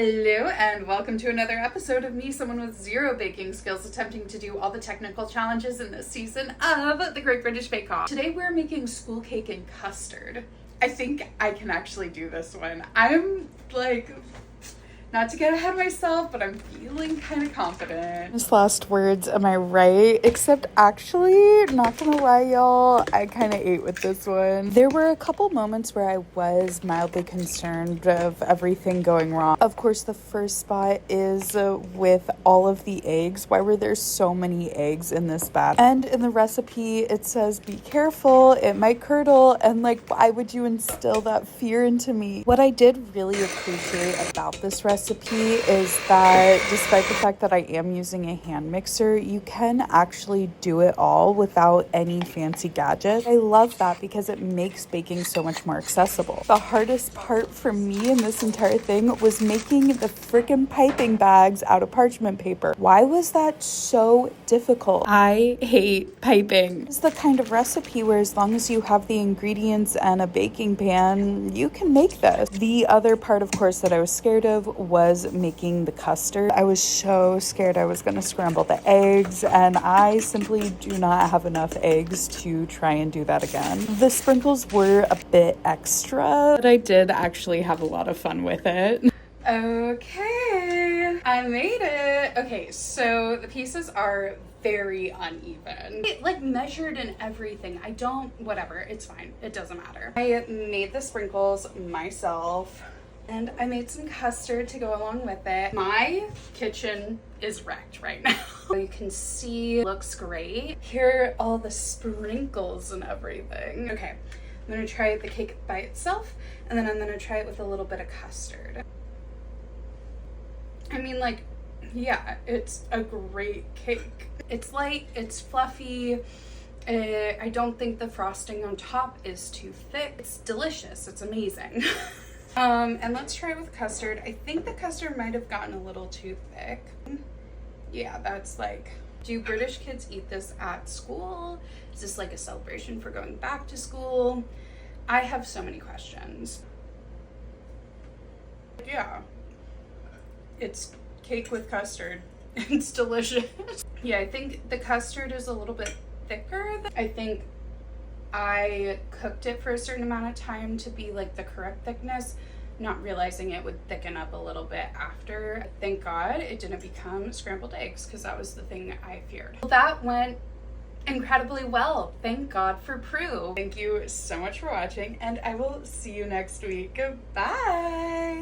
Hello and welcome to another episode of me, someone with zero baking skills, attempting to do all the technical challenges in this season of the Great British Bake Off. Today we're making school cake and custard. I think I can actually do this one. I'm like, not to get ahead of myself, but I'm feeling kind of confident. Just last words, am I right? Except actually, not gonna lie, y'all, I kind of ate with this one. There were a couple moments where I was mildly concerned of everything going wrong. Of course, the first spot is with all of the eggs. Why were there so many eggs in this batch? And in the recipe, it says, be careful, it might curdle. And like, why would you instill that fear into me? What I did really appreciate about this recipe is that despite the fact that I am using a hand mixer, you can actually do it all without any fancy gadget. I love that because it makes baking so much more accessible. The hardest part for me in this entire thing was making the freaking piping bags out of parchment paper. Why was that so difficult? I hate piping. It's the kind of recipe where as long as you have the ingredients and a baking pan, you can make this. The other part, of course, that I was scared of was making the custard. I was so scared I was going to scramble the eggs, and I simply do not have enough eggs to try and do that again. The sprinkles were a bit extra, but I did actually have a lot of fun with it. Okay, I made it. Okay, so the pieces are very uneven. It like measured and everything. Whatever, it's fine. It doesn't matter. I made the sprinkles myself. And I made some custard to go along with it. My kitchen is wrecked right now. You can see it looks great. Here are all the sprinkles and everything. Okay, I'm gonna try the cake by itself, and then I'm gonna try it with a little bit of custard. I mean, like, yeah, it's a great cake. It's light, it's fluffy. I don't think the frosting on top is too thick. It's delicious, it's amazing. And let's try with custard. I think the custard might have gotten a little too thick. Yeah, that's like, do British kids eat this at school? Is this like a celebration for going back to school? I have so many questions. Yeah, it's cake with custard. It's delicious. Yeah, I think the custard is a little bit thicker. I think I cooked it for a certain amount of time to be like the correct thickness, not realizing it would thicken up a little bit after. Thank God it didn't become scrambled eggs, because that was the thing I feared. Well, that went incredibly well. Thank God for Prue. Thank you so much for watching, and I will see you next week. Bye.